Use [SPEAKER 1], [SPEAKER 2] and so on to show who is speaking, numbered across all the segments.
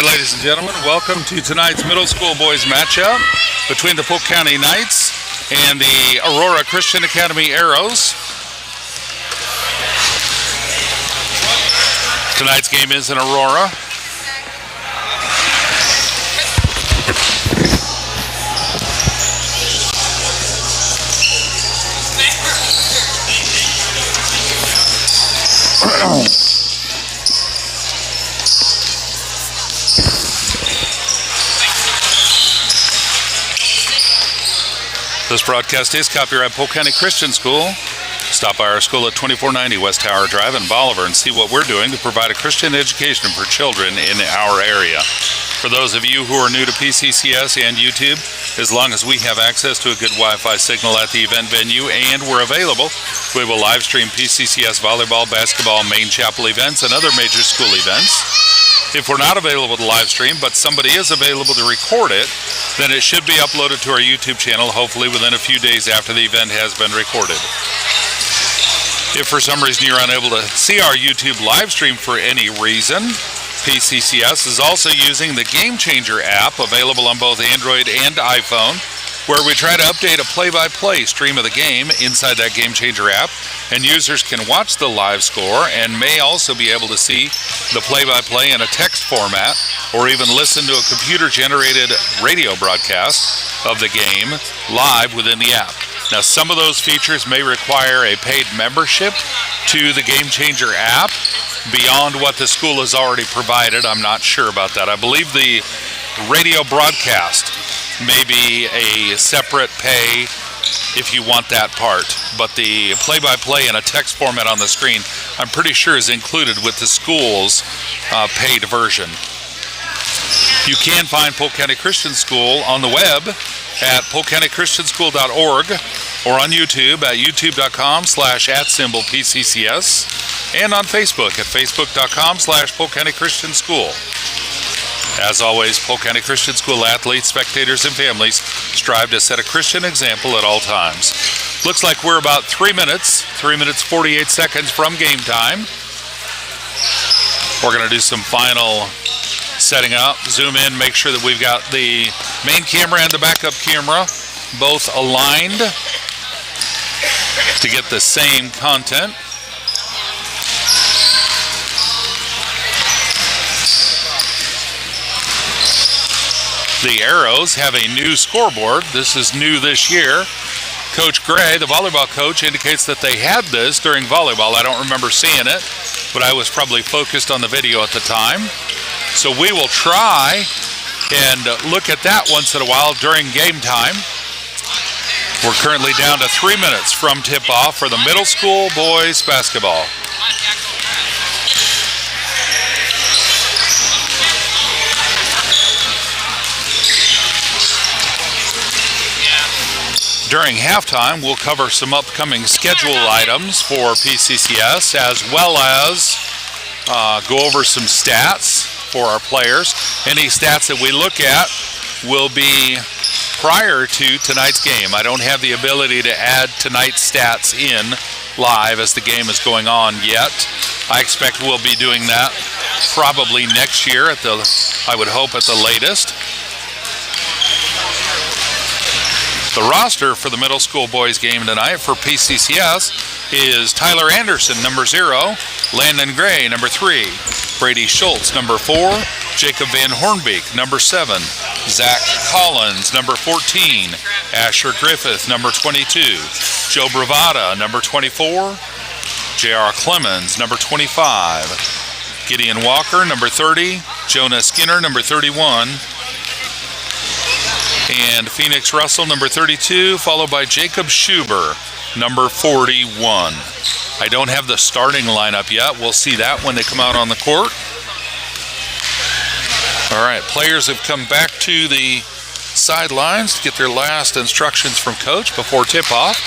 [SPEAKER 1] ladies and gentlemen. Welcome to tonight's middle school boys matchup between the Polk County Knights and the Aurora Christian Academy Arrows. Tonight's game is in Aurora. This broadcast is copyright Polk County Christian School. Stop by our school at 2490 West Tower Drive in Bolivar and see what we're doing to provide a Christian education for children in our area. For those of you who are new to PCCS and YouTube, as long as we have access to a good Wi-Fi signal at the event venue and we're available, we will live stream PCCS volleyball, basketball, main chapel events, and other major school events. If we're not available to live stream, but somebody is available to record it, then it should be uploaded to our YouTube channel, hopefully within a few days after the event has been recorded. If for some reason you're unable to see our YouTube live stream for any reason, PCCS is also using the Game Changer app, available on both Android and iPhone, where we try to update a play-by-play stream of the game inside that Game Changer app, and users can watch the live score and may also be able to see the play-by-play in a text format, or even listen to a computer-generated radio broadcast of the game live within the app. Now, some of those features may require a paid membership to the Game Changer app beyond what the school has already provided. I'm not sure about that. I believe the radio broadcast may be a separate pay if you want that part, but the play-by-play in a text format on the screen, I'm pretty sure is included with the school's paid version. You can find Polk County Christian School on the web at polkcountychristianschool.org or on YouTube at youtube.com/@PCCS and on Facebook at facebook.com/Polk County Christian School. As always, Polk County Christian School athletes, spectators, and families strive to set a Christian example at all times. Looks like we're about 3 minutes 48 seconds from game time. We're going to do some final setting up, zoom in, make sure that we've got the main camera and the backup camera both aligned to get the same content. The Arrows have a new scoreboard. This is new this year. Coach Gray, the volleyball coach, indicates that they had this during volleyball. I don't remember seeing it, but I was probably focused on the video at the time. So we will try and look at that once in a while during game time. We're currently down to 3 minutes from tip-off for the middle school boys basketball. During halftime, we'll cover some upcoming schedule items for PCCS, as well as go over some stats for our players. Any stats that we look at will be prior to tonight's game. I don't have the ability to add tonight's stats in live as the game is going on yet. I expect we'll be doing that probably next year I would hope at the latest. The roster for the middle school boys game tonight for PCCS is Tyler Anderson, number 0, Landon Gray, number 3, Brady Schultz, number 4, Jacob Van Hornbeek, number 7, Zach Collins, number 14, Asher Griffith, number 22, Joe Bravada, number 24, J.R. Clemens, number 25, Gideon Walker, number 30, Jonah Skinner, number 31, and Phoenix Russell, number 32, followed by Jacob Schuber, number 41. I don't have the starting lineup yet. We'll see that when they come out on the court. All right, players have come back to the sidelines to get their last instructions from coach before tip-off.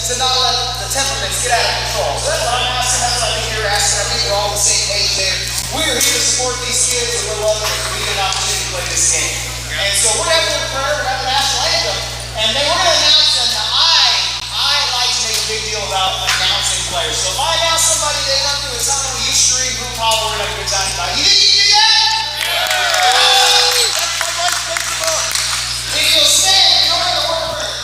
[SPEAKER 2] to not let the temperaments get out of control. So that's what I'm asking, that's what I think you're asking. I think we're all on the same page there. We're here to support these kids, and we're loving it. We get an opportunity to play this game. And so we're having a prayer, we're having a national anthem, and then we're going to announce them. Now, I like to make a big deal about announcing players. So if I announce somebody, they come through, it's not going to be you scream, group holler, we're going to have a good time tonight. You think you can do that? That's my vice principal. If you'll stand, you're going to work for it.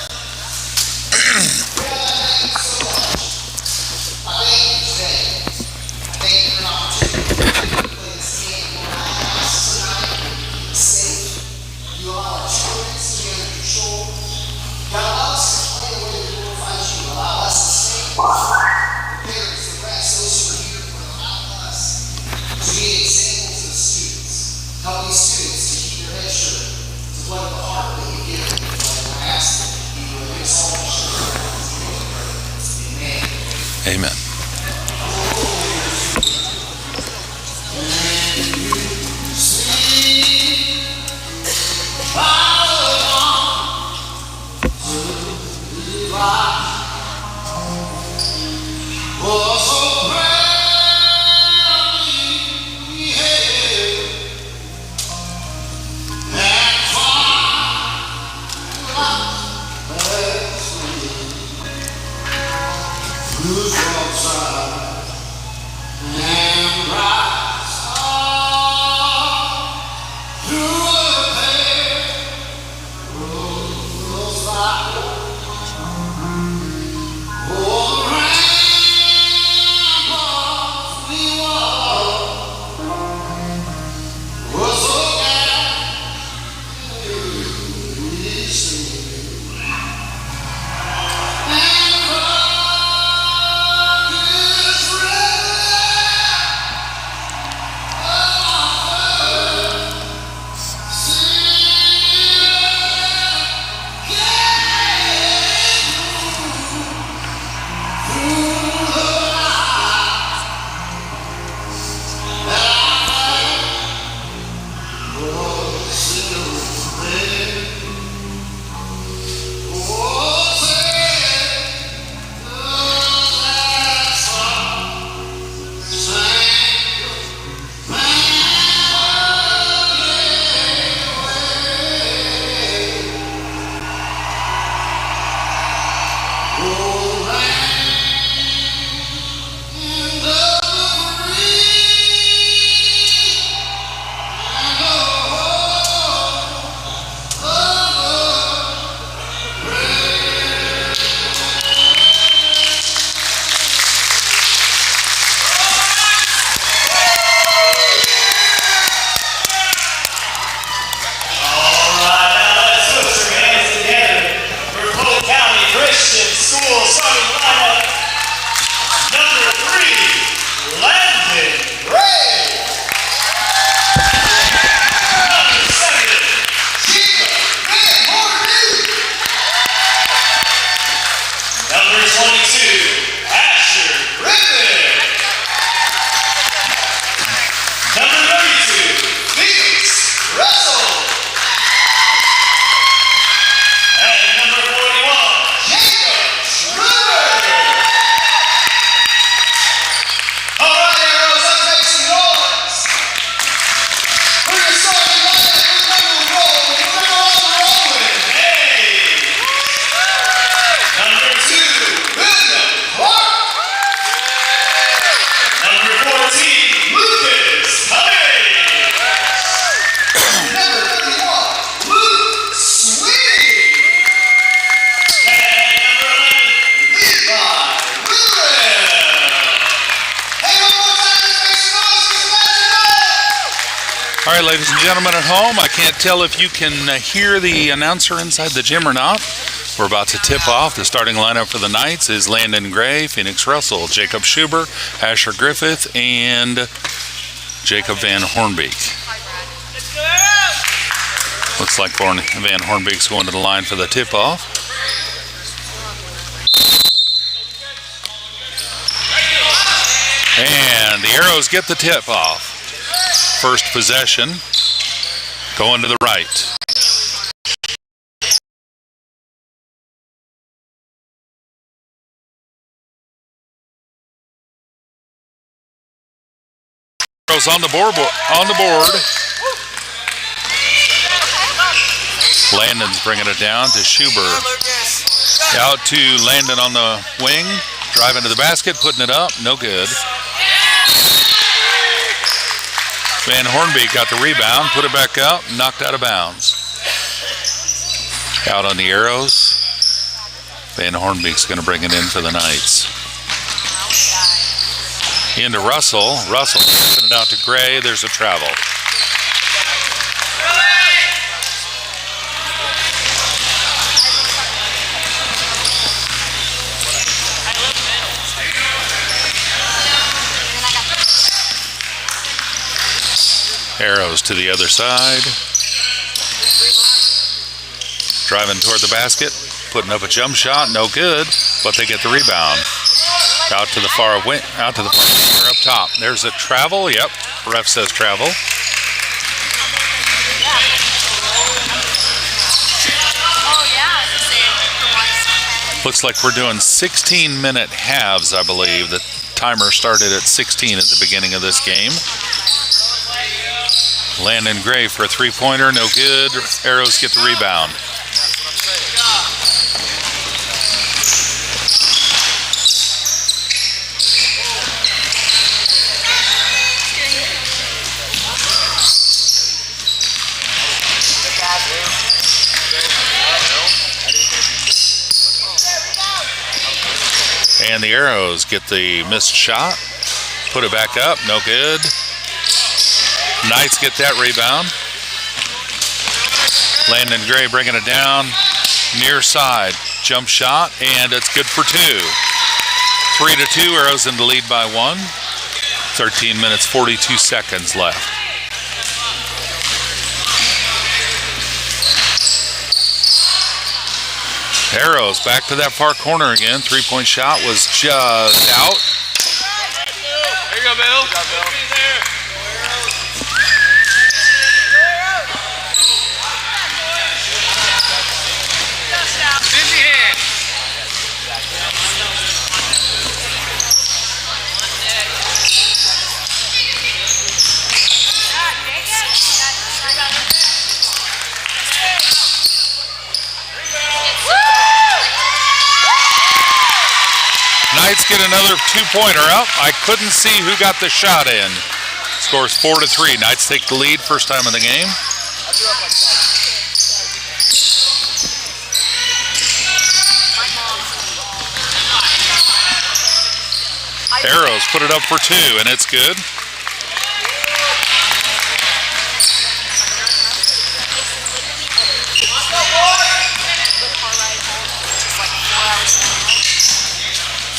[SPEAKER 2] Thank you so much. I thank you today. I thank you for an opportunity to play this game. We're not house tonight. Safe. You allow our children to be under control. God allow us to play the way that glorifies you. Allow us to stay. The parents, the rest, those who are here for allow us to be examples of students. Help these students to keep their head sure, to play the heart that you give them. I ask that you will give us all the sure. Amen.
[SPEAKER 1] Amen.
[SPEAKER 2] Polk County Christian School starting lineup. Number 3, Landon Gray. Number 7, Jacob Van Hornby. Number 22, Asher Griffin. Number 32, Felix Russell.
[SPEAKER 1] All right, ladies and gentlemen at home, I can't tell if you can hear the announcer inside the gym or not. We're about to tip off. The starting lineup for the Knights is Landon Gray, Phoenix Russell, Jacob Schuber, Asher Griffith, and Jacob Van Hornbeek. Looks like Van Hornbeek's going to the line for the tip-off. And the Arrows get the tip-off. First possession, going to the right. Arrows on the board. Landon's bringing it down to Schuber. Out to Landon on the wing. Driving to the basket, putting it up. No good. Van Hornbeek got the rebound, put it back up, knocked out of bounds. Out on the Arrows. Van Hornbeek's going to bring it in for the Knights. Into Russell. Russell passing it out to Gray. There's a travel. Arrows to the other side. Driving toward the basket. Putting up a jump shot. No good. But they get the rebound. Out to the far wing. Out to the far corner up top. There's a travel. Yep. Ref says travel. Looks like we're doing 16-minute halves, I believe. The timer started at 16 at the beginning of this game. Landon Gray for a three-pointer, no good. Arrows get the rebound. And the Arrows get the missed shot. Put it back up, no good. Knights get that rebound. Landon Gray bringing it down. Near side, jump shot, and it's good for two. 3-2, Arrows in the lead by one. 13 minutes, 42 seconds left. Arrows back to that far corner again. Three-point shot was just out.
[SPEAKER 3] There you go, Bill. Busy hand.
[SPEAKER 1] Knights get another two-pointer up. I couldn't see who got the shot in. Scores 4-3. Knights take the lead, first time in the game. Arrows put it up for two, and it's good.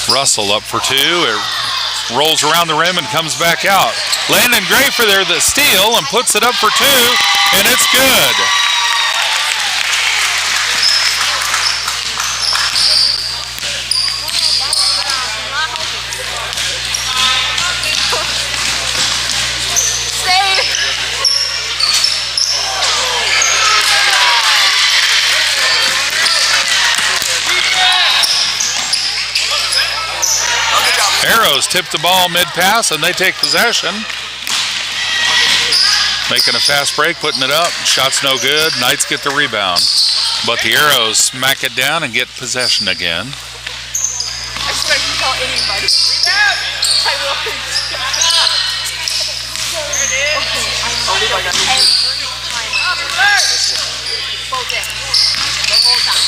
[SPEAKER 1] Russell up for two. It rolls around the rim and comes back out. Landon Gray for there the steal and puts it up for two, and it's good. Arrows tip the ball mid-pass, and they take possession. Making a fast break, putting it up. Shot's no good. Knights get the rebound. But the Arrows smack it down and get possession again.
[SPEAKER 4] I swear you tell anybody. I will. There it is. Okay, every time. Both in. The whole time.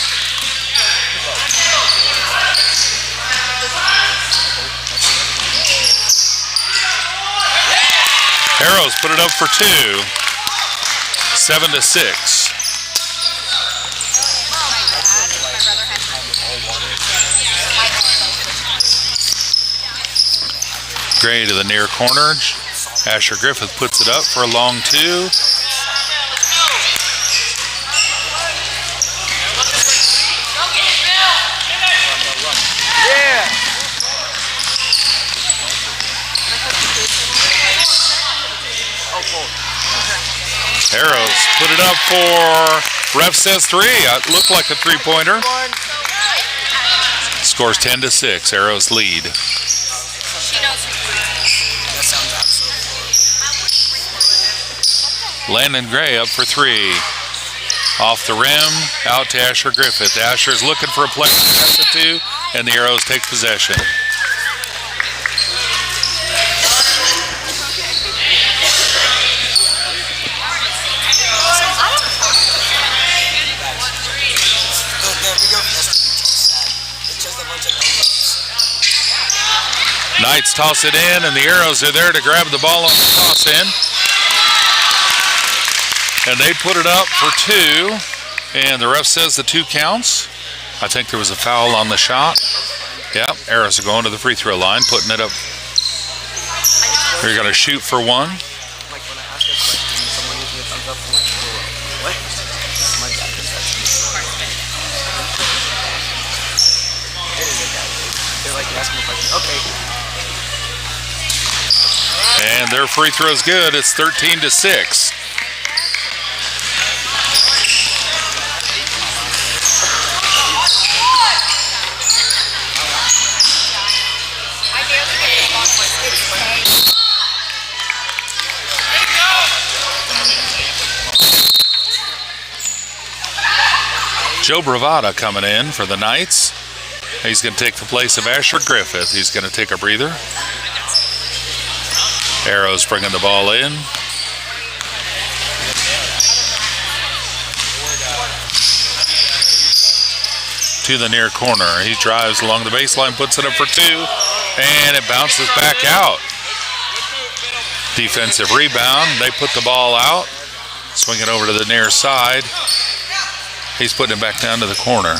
[SPEAKER 1] Arrows put it up for two. 7-6. Gray to the near corner. Asher Griffith puts it up for a long two.
[SPEAKER 3] Yeah.
[SPEAKER 1] Arrows put it up for, ref says three. It looked like a three-pointer. Scores 10-6. Arrows lead.
[SPEAKER 4] She knows who. That sounds absolutely horrible.
[SPEAKER 1] Landon Gray up for three. Off the rim, out to Asher Griffith. Asher's looking for a play to pass it to, and the Arrows take possession. Knights toss it in, and the Arrows are there to grab the ball on the toss in. And they put it up for two, and the ref says the two counts. I think there was a foul on the shot. Yep, Arrows are going to the free throw line, putting it up. They're going to shoot for one.
[SPEAKER 5] Like when I ask a question, someone gives me a thumbs up, I'm like, what? My dad does that to me. They're like asking me a question. Okay.
[SPEAKER 1] And their free throw's good. It's 13-6. Joe Bravada coming in for the Knights. He's going to take the place of Asher Griffith. He's going to take a breather. Arrows bringing the ball in. To the near corner. He drives along the baseline, puts it up for two, and it bounces back out. Defensive rebound. They put the ball out. Swing it over to the near side. He's putting it back down to the corner.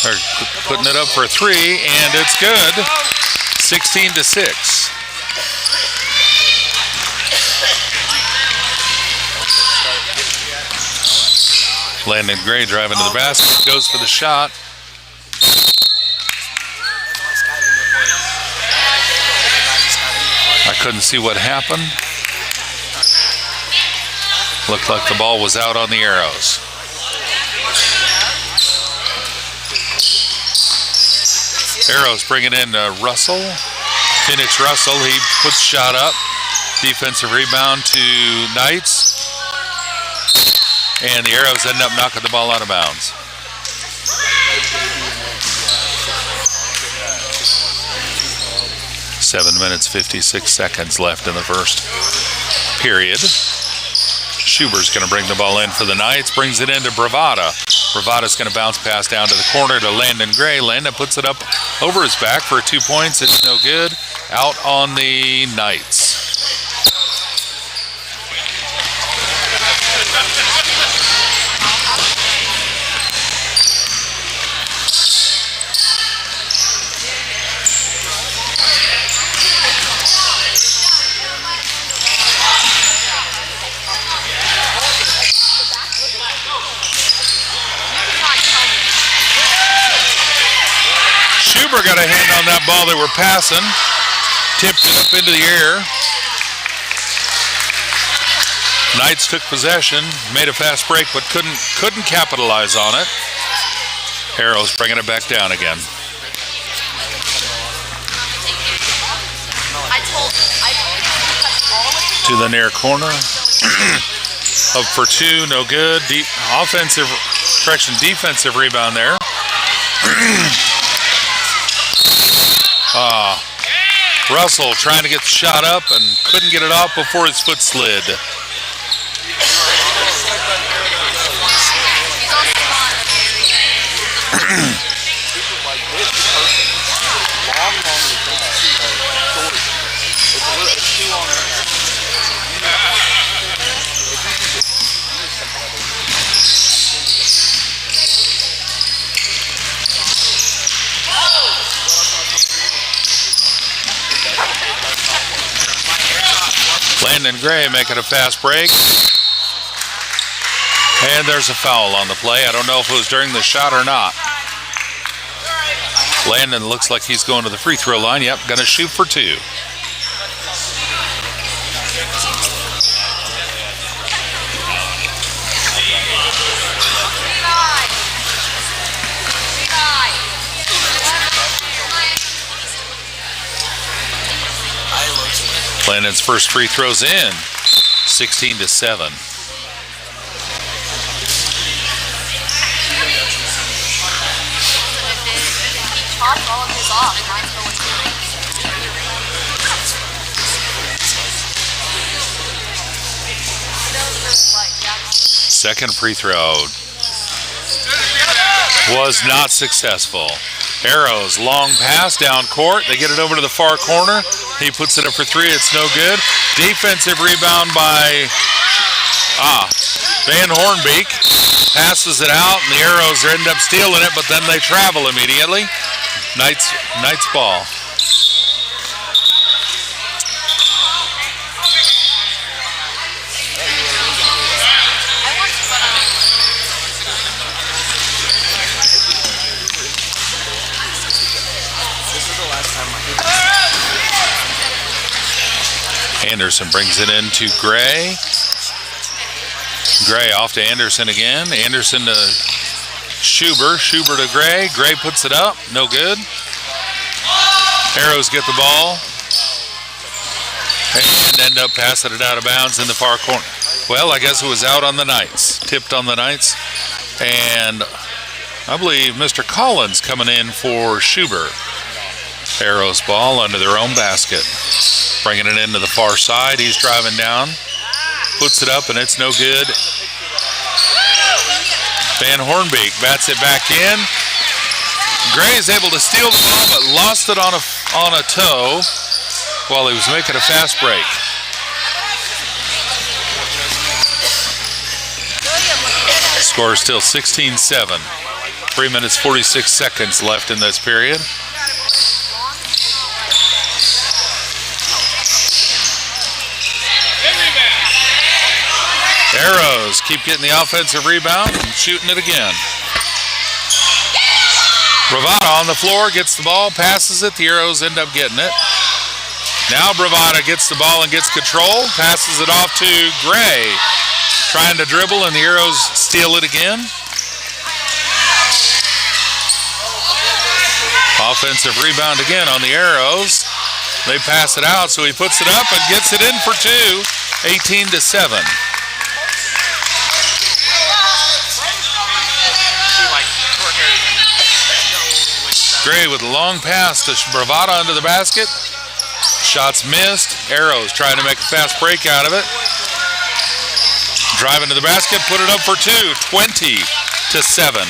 [SPEAKER 1] They're putting it up for three, and it's good. 16-6. Landon Gray driving to the basket, goes for the shot. I couldn't see what happened. Looked like the ball was out on the Arrows. Arrows bringing in Russell. Phoenix Russell, he puts shot up. Defensive rebound to Knights. And the Arrows end up knocking the ball out of bounds. Seven minutes, 56 seconds left in the first period. Schuber's going to bring the ball in for the Knights, brings it into Bravada. Bravada's going to bounce pass down to the corner to Landon Gray. Landon puts it up over his back for 2 points. It's no good. Out on the Knights. Schuber got a hand on that ball they were passing. Tipped it up into the air. Knights took possession, made a fast break, but couldn't capitalize on it. Arrows bringing it back down again. To the near corner. Up for two, no good. Defensive rebound there. Russell trying to get the shot up and couldn't get it off before his foot slid. Landon Gray making a fast break. And there's a foul on the play. I don't know if it was during the shot or not. Landon looks like he's going to the free throw line. Yep, going to shoot for two. Landon's first free throw's in, 16-7.
[SPEAKER 4] He chopped all of his off, and mine's going too.
[SPEAKER 1] Second free throw was not successful. Arrows, long pass down court. They get it over to the far corner. He puts it up for three. It's no good. Defensive rebound by Van Hornbeek. Passes it out, and the Arrows end up stealing it, but then they travel immediately. Knights ball. Anderson brings it into Gray. Gray off to Anderson again. Anderson to Schuber. Schuber to Gray. Gray puts it up. No good. Arrows get the ball and end up passing it out of bounds in the far corner. Well, I guess it was out on the Knights. Tipped on the Knights. And I believe Mr. Collins coming in for Schuber. Arrows ball under their own basket. Bringing it into the far side. He's driving down. Puts it up, and it's no good. Van Hornbeek bats it back in. Gray is able to steal the ball, but lost it on a toe while he was making a fast break. Score is still 16-7. 3 minutes, 46 seconds left in this period. Arrows keep getting the offensive rebound and shooting it again. Bravada on the floor, gets the ball, passes it. The Arrows end up getting it. Now Bravada gets the ball and gets control, passes it off to Gray. Trying to dribble, and the Arrows steal it again. Offensive rebound again on the Arrows. They pass it out, so he puts it up and gets it in for two, 18-7. Gray with a long pass to Bravada under the basket. Shots missed. Arrows trying to make a fast break out of it. Driving to the basket, put it up for two, 20-7.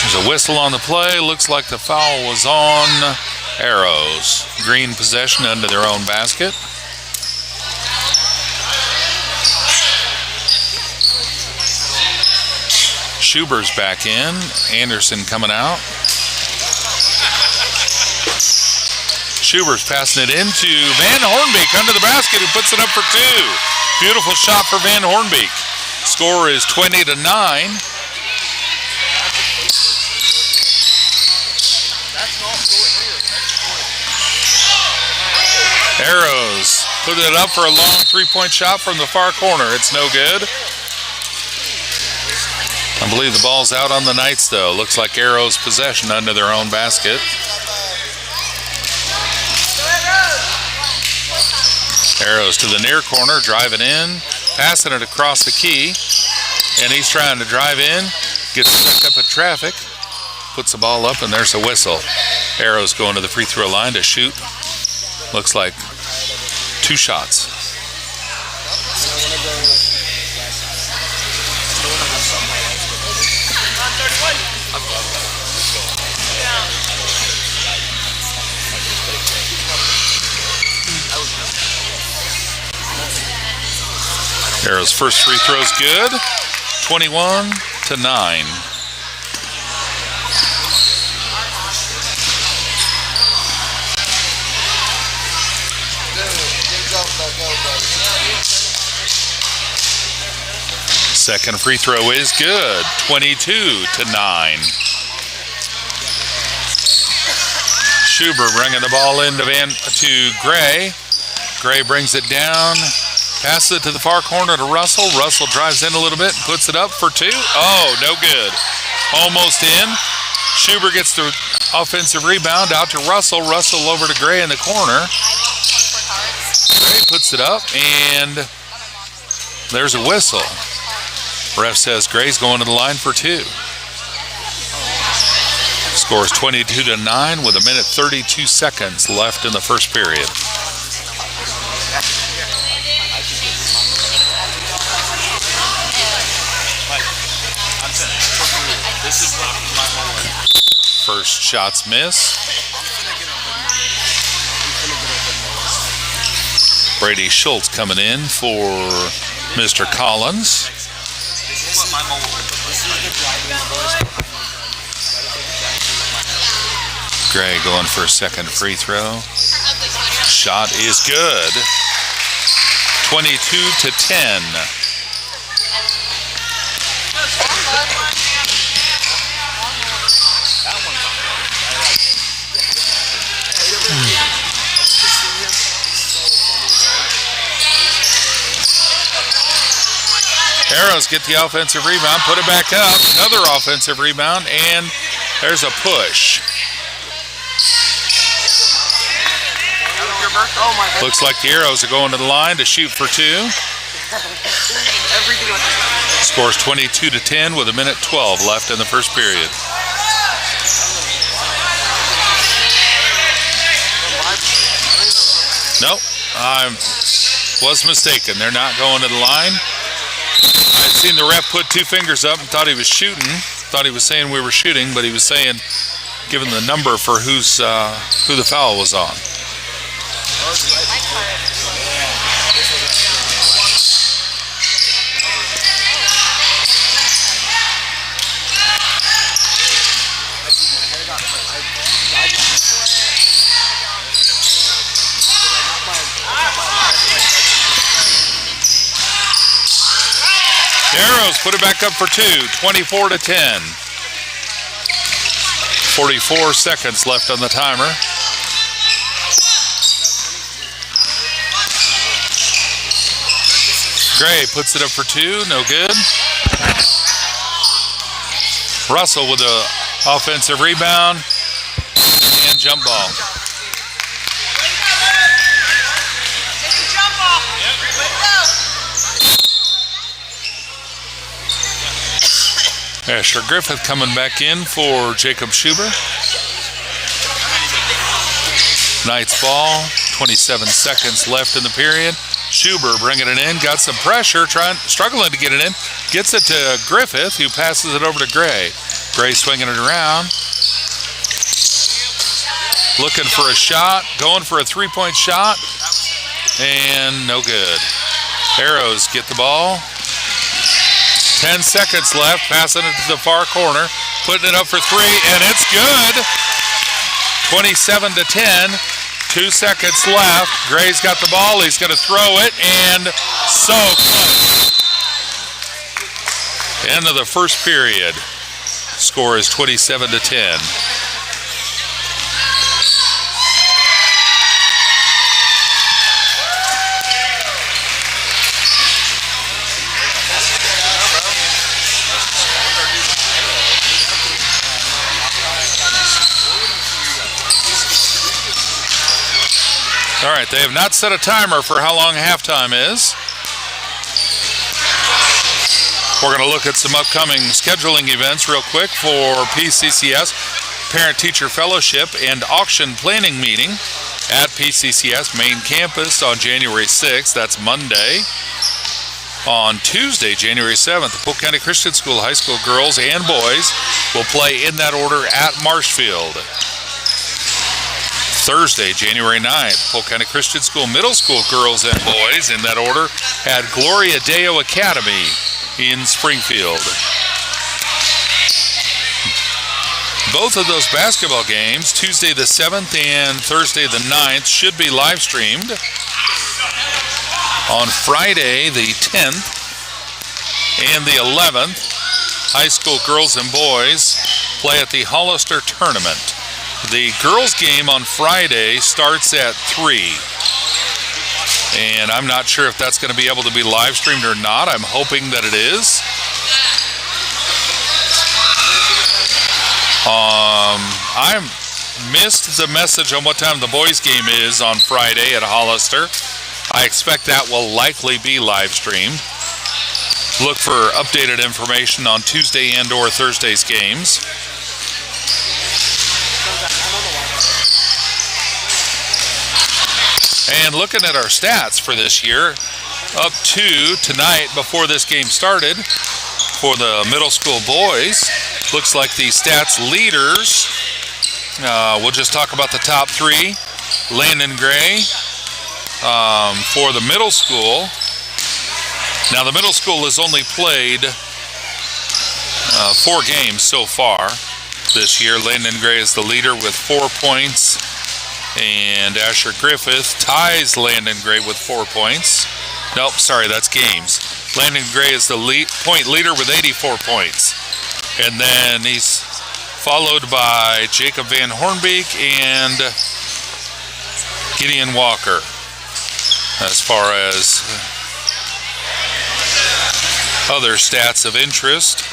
[SPEAKER 1] There's a whistle on the play. Looks like the foul was on Arrows. Green possession under their own basket. Schuber's back in. Anderson coming out. Schuber's passing it into Van Hornbeek under the basket, who puts it up for two. Beautiful shot for Van Hornbeek. Score is 20-9. Arrows put it up for a long three-point shot from the far corner. It's no good. I believe the ball's out on the Knights, though. Looks like Arrows possession under their own basket. Arrows to the near corner, driving in, passing it across the key, and he's trying to drive in, gets stuck up in traffic, puts the ball up, and there's a whistle. Arrows going to the free throw line to shoot. Looks like two shots. Arrows' first free throw's good. 21-9. Second free throw is good. 22-9. Schuber bringing the ball into to Gray. Gray brings it down. Passes it to the far corner to Russell. Russell drives in a little bit and puts it up for two. Oh, no good. Almost in. Schuber gets the offensive rebound out to Russell. Russell over to Gray in the corner. Gray puts it up, and there's a whistle. Ref says Gray's going to the line for two. Scores 22-9 with 1:32 seconds left in the first period. First shots miss. Brady Schultz coming in for Mr. Collins. Gray going for a second free throw. Shot is good. 22-10. Arrows get the offensive rebound, put it back up, another offensive rebound, and there's a push. Looks like the Arrows are going to the line to shoot for two. Scores 22-10 with 1:12 left in the first period. Nope, I was mistaken. They're not going to the line. I'd seen the ref put two fingers up and thought he was shooting. Thought he was saying we were shooting, but he was saying, giving the number for who the foul was on. Arrows put it back up for two, 24-10. 44 seconds left on the timer. Gray puts it up for two, no good. Russell with the offensive rebound and jump ball. Asher Griffith coming back in for Jacob Schuber. Knight's ball, 27 seconds left in the period. Schuber bringing it in, got some pressure, struggling to get it in. Gets it to Griffith, who passes it over to Gray. Gray swinging it around. Looking for a shot, going for a three-point shot, and no good. Arrows get the ball. 10 seconds left, passing it to the far corner, putting it up for three, and it's good. 27-10, 2 seconds left. Gray's got the ball, he's going to throw it, and so close. End of the first period. Score is 27-10. All right, they have not set a timer for how long halftime is. We're going to look at some upcoming scheduling events real quick for PCCS, Parent-Teacher Fellowship and Auction Planning Meeting at PCCS Main Campus on January 6th. That's Monday. On Tuesday, January 7th, the Polk County Christian School High School girls and boys will play in that order at Marshfield. Thursday, January 9th, Polk County Christian School Middle School girls and boys in that order at Gloria Deo Academy in Springfield. Both of those basketball games, Tuesday the 7th and Thursday the 9th, should be live streamed. On Friday the 10th, and the 11th, high school girls and boys play at the Hollister Tournament. The girls game on Friday starts at 3. And I'm not sure if that's going to be able to be live streamed or not. I'm hoping that it is. I missed the message on what time the boys game is on Friday at Hollister. I expect that will likely be live streamed. Look for updated information on Tuesday and or Thursday's games. And looking at our stats for this year, up to tonight before this game started, for the middle school boys, looks like the stats leaders, we'll just talk about the top 3. Landon Gray for the middle school. Now the middle school has only played 4 games so far this year. Landon Gray is the leader with 4 points. And Asher Griffith ties Landon Gray with 4 points. Nope, sorry, that's games. Landon Gray is the point leader with 84 points. And then he's followed by Jacob Van Hornbeek and Gideon Walker. As far as other stats of interest,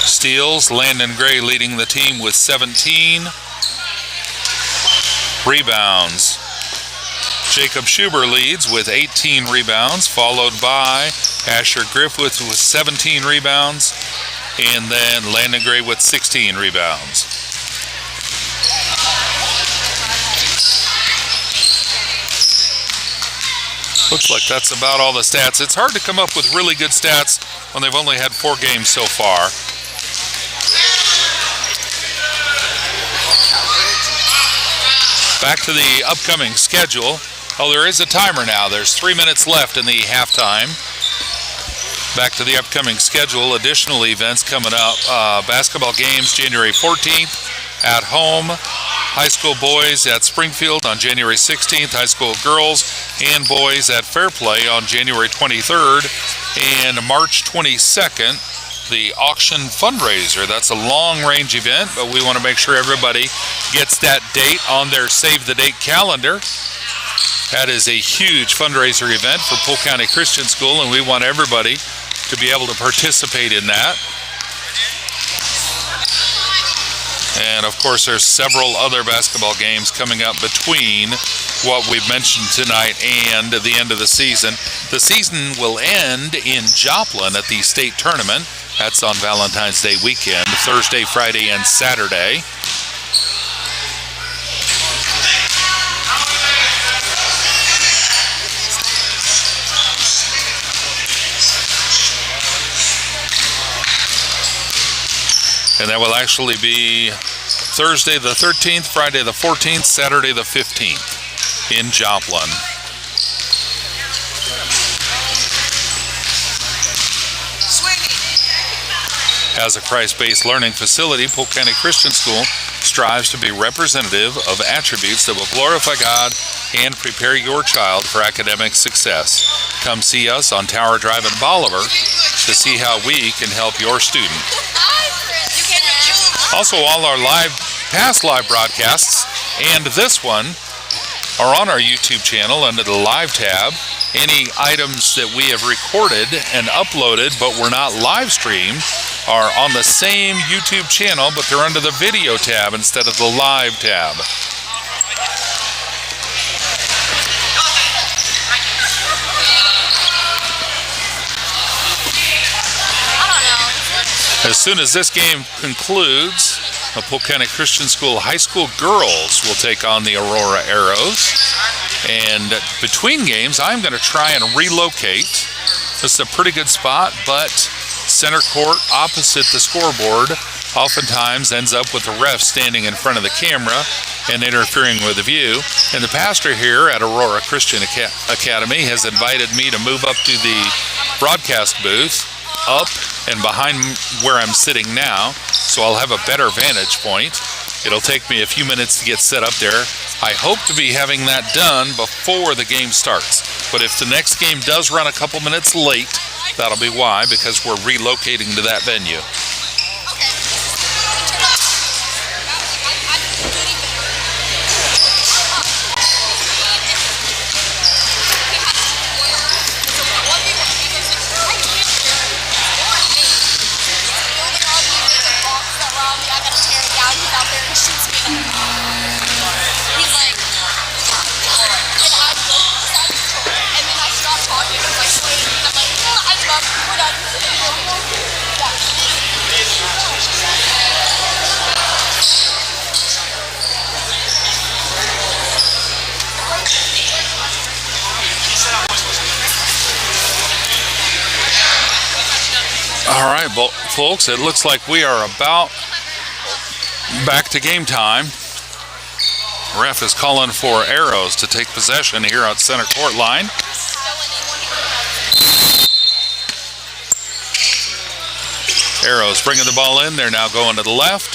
[SPEAKER 1] steals, Landon Gray leading the team with 17. Rebounds, Jacob Schuber leads with 18 rebounds, followed by Asher Griffith with 17 rebounds, and then Landon Gray with 16 rebounds. Looks like that's about all the stats. It's hard to come up with really good stats when they've only had 4 games so far. Back to the upcoming schedule. Oh, there is a timer now. There's 3 minutes left in the halftime. Back to the upcoming schedule. Additional events coming up. Basketball games January 14th at home. High school boys at Springfield on January 16th. High school girls and boys at Fairplay on January 23rd. And March 22nd, the auction fundraiser. That's a long-range event, but we want to make sure everybody gets that date on their save-the-date calendar. That is a huge fundraiser event for Polk County Christian School, and we want everybody to be able to participate in that. And, of course, there's several other basketball games coming up between what we've mentioned tonight and the end of the season. The season will end in Joplin at the state tournament. That's on Valentine's Day weekend, Thursday, Friday, and Saturday. And that will actually be Thursday the 13th, Friday the 14th, Saturday the 15th in Joplin. As a Christ-based learning facility, Polk County Christian School strives to be representative of attributes that will glorify God and prepare your child for academic success. Come see us on Tower Drive in Bolivar to see how we can help your student. Also, all our past live broadcasts and this one are on our YouTube channel under the Live tab. Any items that we have recorded and uploaded but were not live streamed are on the same YouTube channel, but they're under the video tab instead of the live tab. As soon as this game concludes, the Polk County Christian School high school girls will take on the Aurora Arrows. And between games, I'm going to try and relocate. This is a pretty good spot, but center court opposite the scoreboard oftentimes ends up with the ref standing in front of the camera and interfering with the view. And the pastor here at Aurora Christian Academy has invited me to move up to the broadcast booth, up and behind where I'm sitting now, so I'll have a better vantage point. It'll take me a few minutes to get set up there. I hope to be having that done before the game starts. But if the next game does run a couple minutes late, That'll be why, because we're relocating to that venue. All right, well, folks, it looks like we are about back to game time. Ref is calling for Arrows to take possession here at center court line. Arrows bringing the ball in. They're now going to the left.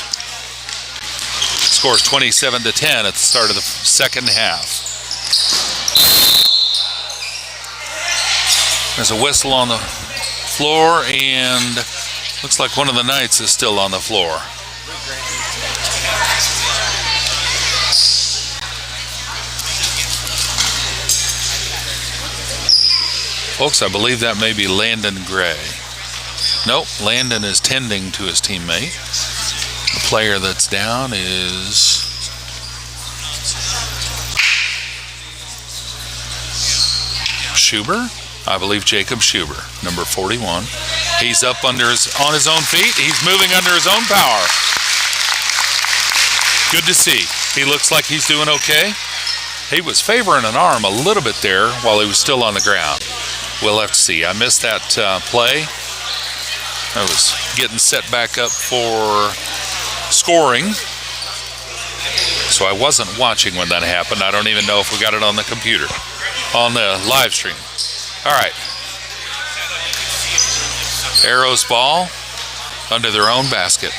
[SPEAKER 1] Scores 27-10 at the start of the second half. There's a whistle on the floor, and looks like one of the Knights is still on the floor. Folks, I believe that may be Landon Gray. Nope, Landon is tending to his teammate. The player that's down is Schuber. I believe Jacob Schuber, number 41. He's up on his own feet. He's moving under his own power. Good to see. He looks like he's doing okay. He was favoring an arm a little bit there while he was still on the ground. We'll have to see. I missed that play. I was getting set back up for scoring, so I wasn't watching when that happened. I don't even know if we got it on the computer, on the live stream. All right. Arrows ball under their own basket.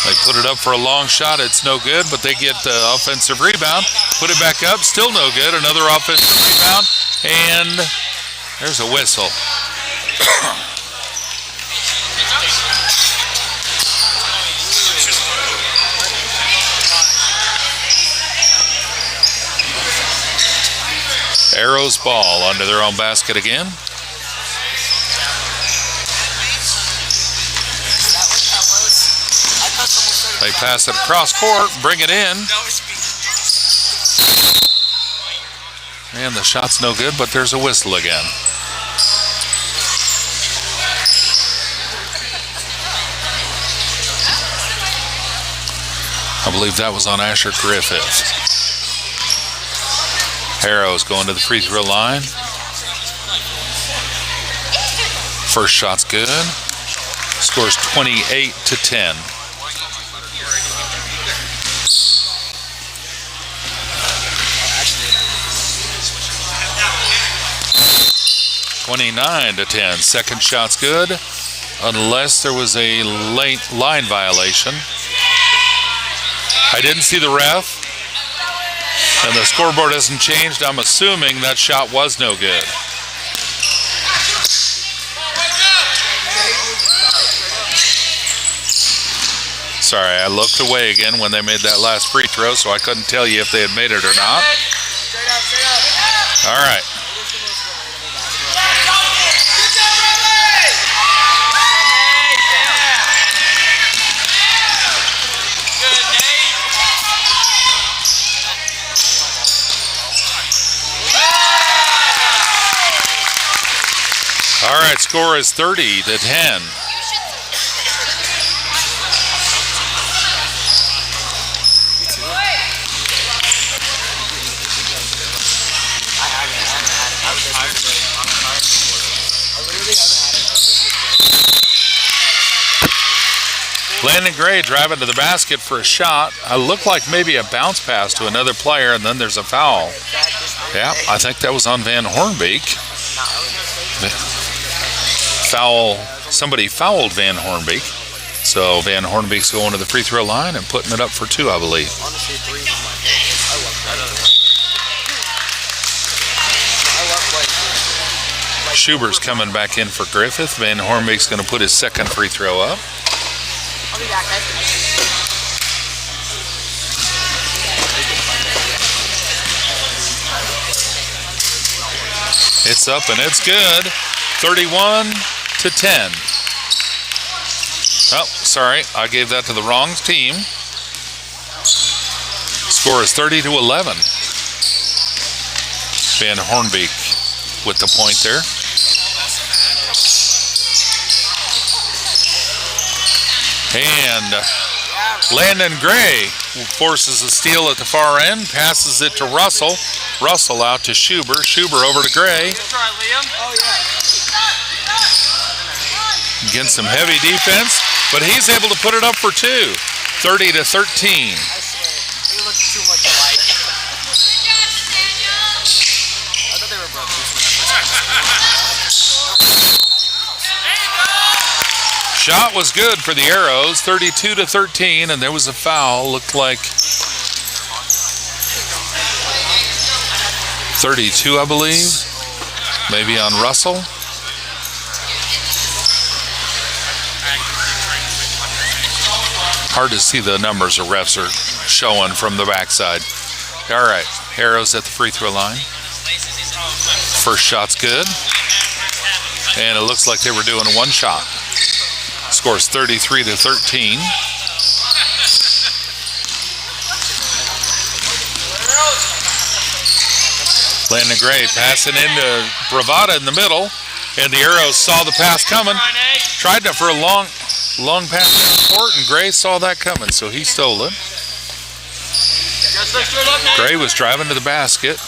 [SPEAKER 1] They put it up for a long shot. It's no good, but they get the offensive rebound. Put it back up. Still no good. Another offensive rebound. And there's a whistle. Arrows ball under their own basket again. They pass it across court, bring it in. And the shot's no good, but there's a whistle again. I believe that was on Asher Griffith. Arrows going to the free throw line. First shot's good. Scores 28-10. (29-10). Second shot's good, unless there was a late line violation. I didn't see the ref, and the scoreboard hasn't changed. I'm assuming that shot was no good. Sorry, I looked away again when they made that last free throw, so I couldn't tell you if they had made it or not. All right. All right, score is 30-10. Landon Gray driving to the basket for a shot. It looked like maybe a bounce pass to another player, and then there's a foul. Yeah, I think that was on Van Hornbeek. Somebody fouled Van Hornbeek. So Van Hornbeek's going to the free throw line and putting it up for 2, I believe.
[SPEAKER 5] Honestly, 3 is my favorite. I love that. I love playing.
[SPEAKER 1] Schuber's coming back in for Griffith. Van Hornbeek's going to put his second free throw up.
[SPEAKER 4] I'll be back, guys.
[SPEAKER 1] It's up and it's good. 31-10. Oh, sorry, I gave that to the wrong team. Score is 30-11. Van Hornbeek with the point there. And Landon Gray forces a steal at the far end, passes it to Russell. Russell out to Schuber. Schuber over to Gray.
[SPEAKER 3] Try, Liam. Oh, yeah.
[SPEAKER 1] Against some heavy defense, but he's able to put it up for 2. 30-13.
[SPEAKER 5] I swear, they look too much alike. I thought they were brothers when I first
[SPEAKER 1] Shot was good for the Arrows, 32-13, and there was a foul. Looked like 32, I believe, maybe on Russell. Hard to see the numbers the refs are showing from the backside. All right, Arrows at the free throw line. First shot's good, and it looks like they were doing one shot. Scores 33-13. Landon Gray passing into Bravada in the middle, and the Arrows saw the pass coming. Tried it for a long pass down court, and Gray saw that coming, so he stole it. Gray was driving to the basket,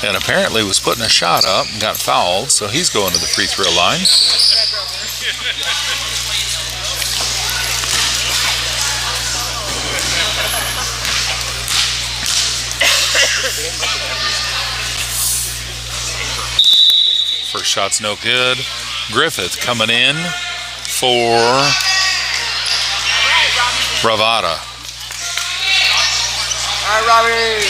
[SPEAKER 1] and apparently was putting a shot up and got fouled, so he's going to the free throw line. First shot's no good. Griffith coming in for Bravada.
[SPEAKER 5] All right, Robbie.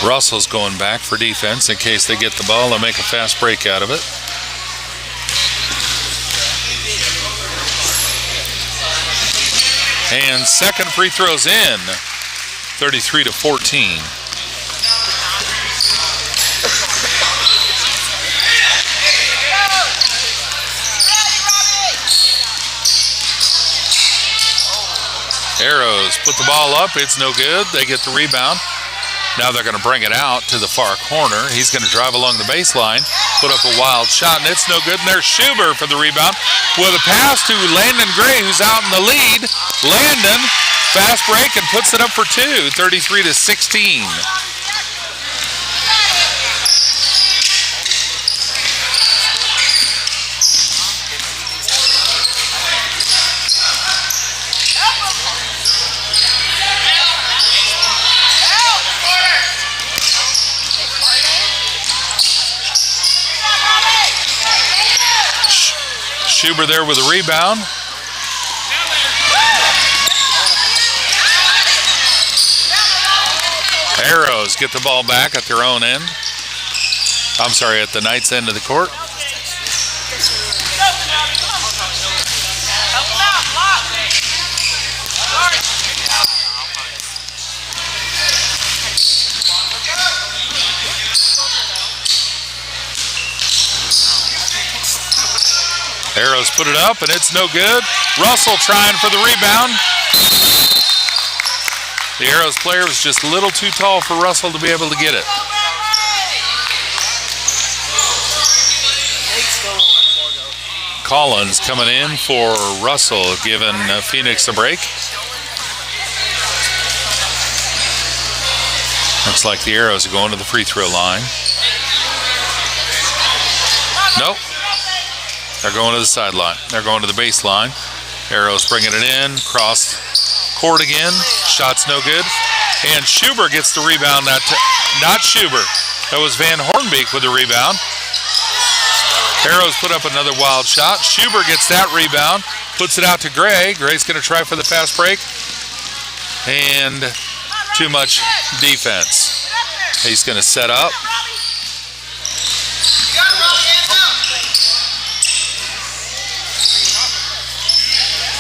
[SPEAKER 1] Russell's going back for defense in case they get the ball and make a fast break out of it. And second free throw's in, 33-14. Arrows put the ball up. It's no good. They get the rebound. Now they're going to bring it out to the far corner. He's going to drive along the baseline, put up a wild shot, and it's no good. And there's Schuber for the rebound with a pass to Landon Gray, who's out in the lead. Landon, fast break, and puts it up for 2, 33-16. Schuber there with a rebound. Arrows get the ball back at their own end. I'm sorry, at the Knights' end of the court. Arrows put it up, and it's no good. Russell trying for the rebound. The Arrows player was just a little too tall for Russell to be able to get it. Collins coming in for Russell, giving Phoenix a break. Looks like the Arrows are going to the free throw line. Nope. They're going to the sideline. They're going to the baseline. Arrows bringing it in. Cross court again. Shot's no good. And Schuber gets the rebound. Not Schuber. That was Van Hornbeek with the rebound. Arrows put up another wild shot. Schubert gets that rebound, puts it out to Gray. Gray's going to try for the fast break. And too much defense. He's going to set up.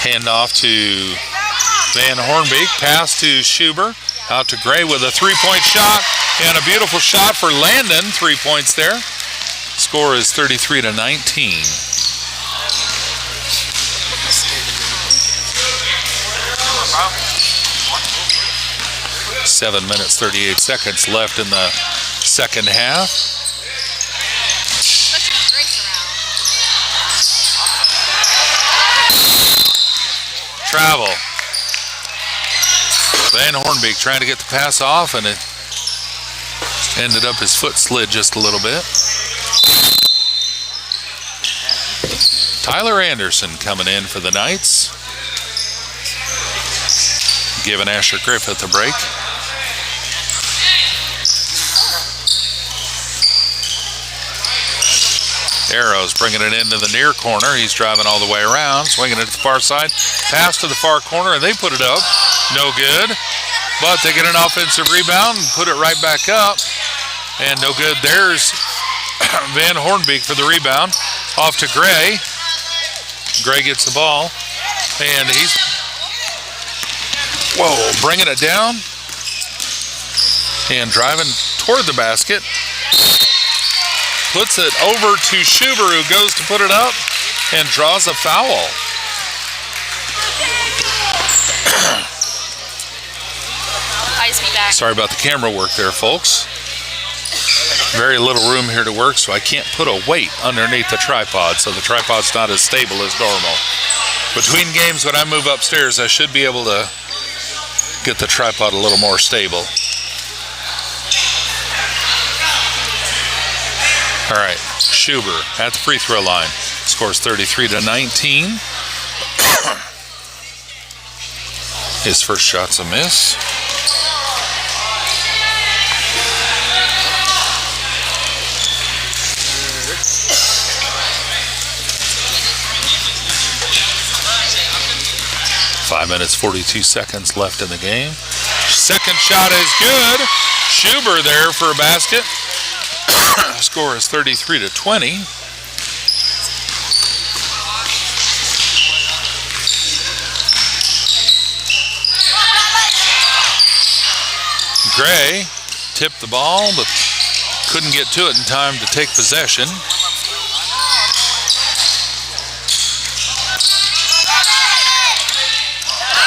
[SPEAKER 1] Hand off to Van Hornbeek. Pass to Schubert. Out to Gray with a three-point shot. And a beautiful shot for Landon. 3 points there. Score is 33-19. 7 minutes, 38 seconds left in the second half. Travel. Van Hornbeek trying to get the pass off, and it ended up his foot slid just a little bit. Tyler Anderson coming in for the Knights, giving Asher Griffith a break. Arrows bringing it into the near corner. He's driving all the way around, swinging it to the far side. Pass to the far corner, and they put it up. No good. But they get an offensive rebound and put it right back up. And no good. There's Van Hornbeek for the rebound. Off to Gray. Gray gets the ball. And he's, bringing it down. And driving toward the basket. Puts it over to Schubert, who goes to put it up and draws a foul. Sorry about the camera work there, folks. Very little room here to work, so I can't put a weight underneath the tripod, so the tripod's not as stable as normal. Between games, when I move upstairs, I should be able to get the tripod a little more stable. All right, Schubert at the free throw line. Scores 33-19. His first shot's a miss. Five minutes, 42 seconds left in the game. Second shot is good. Schubert there for a basket. Score is 33-20. Gray tipped the ball, but couldn't get to it in time to take possession.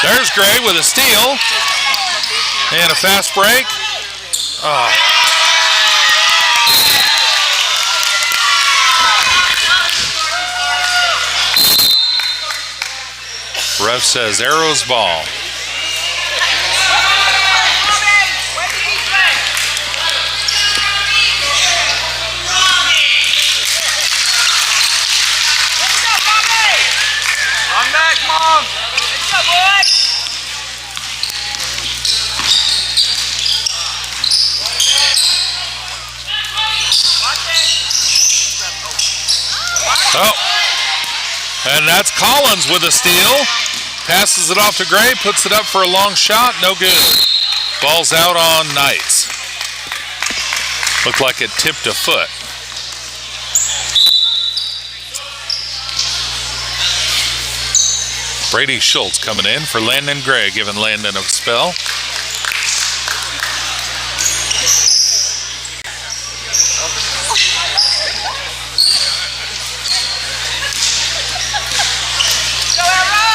[SPEAKER 1] There's Gray with a steal and a fast break. Ref says Arrows ball.
[SPEAKER 3] Run back, Mom. Good job, boys.
[SPEAKER 1] And that's Collins with a steal. Passes it off to Gray, puts it up for a long shot, no good. Ball's out on Knights. Looked like it tipped a foot. Brady Schultz coming in for Landon Gray, giving Landon a spell.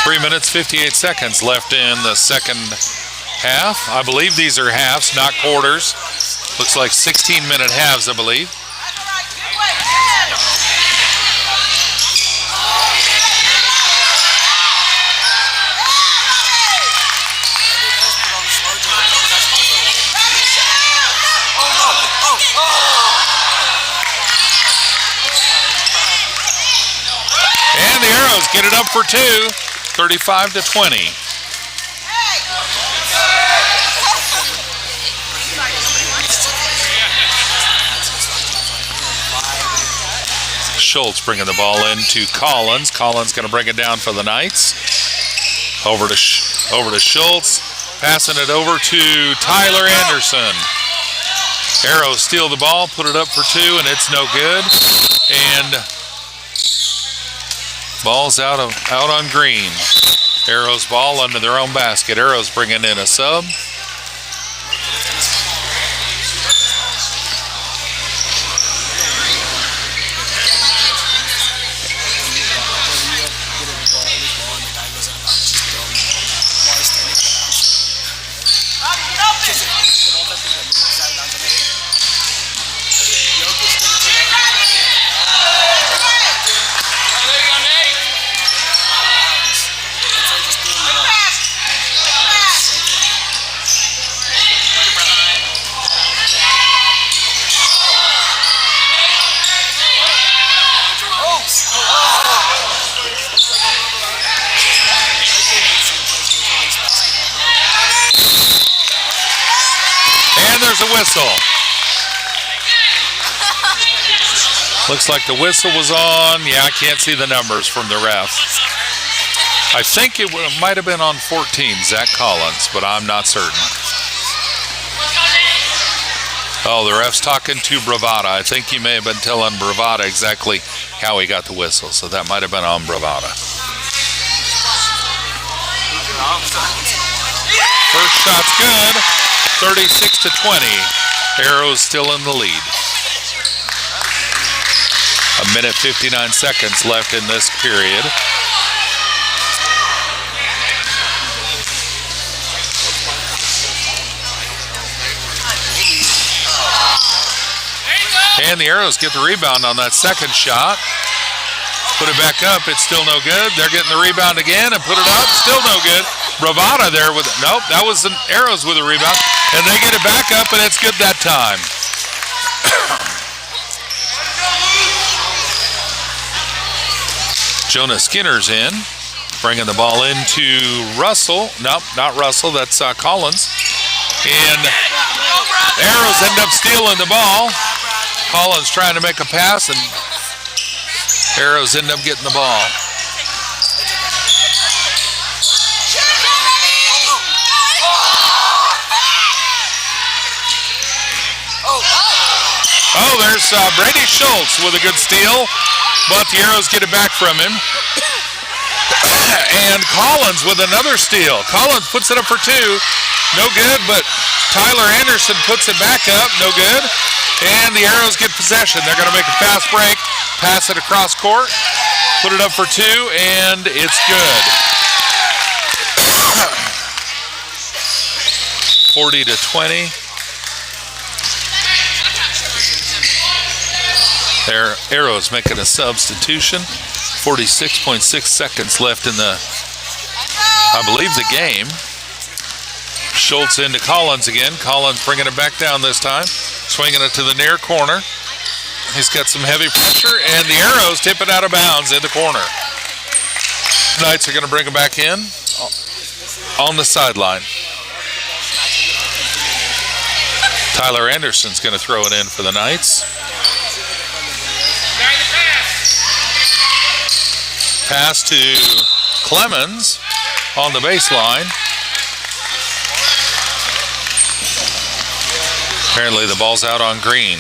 [SPEAKER 1] Three minutes, 58 seconds left in the second half. I believe these are halves, not quarters. Looks like 16-minute halves, I believe. And the Arrows get it up for two. 35-20. Schultz bringing the ball into Collins. Collins going to bring it down for the Knights. Over to Schultz. Passing it over to Tyler Anderson. Arrows steal the ball, put it up for 2, and it's no good. And ball's out on green. Arrows ball under their own basket. Arrows bringing in a sub. There's a whistle. Looks like the whistle was on. Yeah, I can't see the numbers from the ref. I think it might have been on 14, Zach Collins, but I'm not certain. Oh, the ref's talking to Bravada. I think he may have been telling Bravada exactly how he got the whistle, so that might have been on Bravada. First shot's good. 36-20. Arrows still in the lead. 1:59 left in this period. And the Arrows get the rebound on that second shot. Put it back up. It's still no good. They're getting the rebound again and put it up. Still no good. Bravada there with it. Nope, that was the Arrows with a rebound. And they get it back up, and it's good that time. Jonah Skinner's in. Bringing the ball into Russell. Nope, not Russell. That's Collins. And Arrows end up stealing the ball. Collins trying to make a pass, and Arrows end up getting the ball. Oh, there's Brady Schultz with a good steal, but the Arrows get it back from him. And Collins with another steal. Collins puts it up for 2. No good, but Tyler Anderson puts it back up. No good. And the Arrows get possession. They're going to make a fast break, pass it across court, put it up for 2, and it's good. 40-20. Their Arrows making a substitution. 46.6 seconds left in the, I believe, the game. Schultz into Collins again. Collins bringing it back down this time. Swinging it to the near corner. He's got some heavy pressure, and the Arrows tip it out of bounds in the corner. Knights are going to bring it back in on the sideline. Tyler Anderson's going to throw it in for the Knights. Pass to Clemens on the baseline. Apparently the ball's out on green.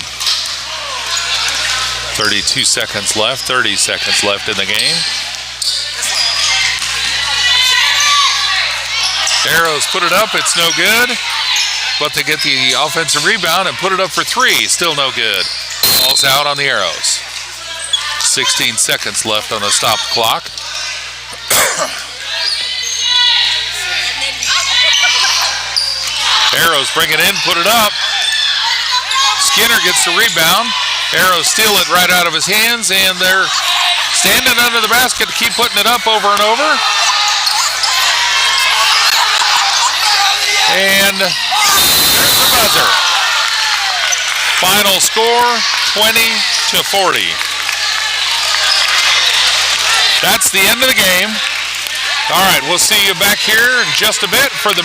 [SPEAKER 1] 32 seconds left, 30 seconds left in the game. Arrows put it up, it's no good. But they get the offensive rebound and put it up for 3, still no good. Ball's out on the Arrows. 16 seconds left on the stop clock. Arrows bring it in, put it up. Skinner gets the rebound. Arrows steal it right out of his hands, and they're standing under the basket to keep putting it up over and over. And there's the buzzer. Final score, 20-40. That's the end of the game. All right, we'll see you back here in just a bit for the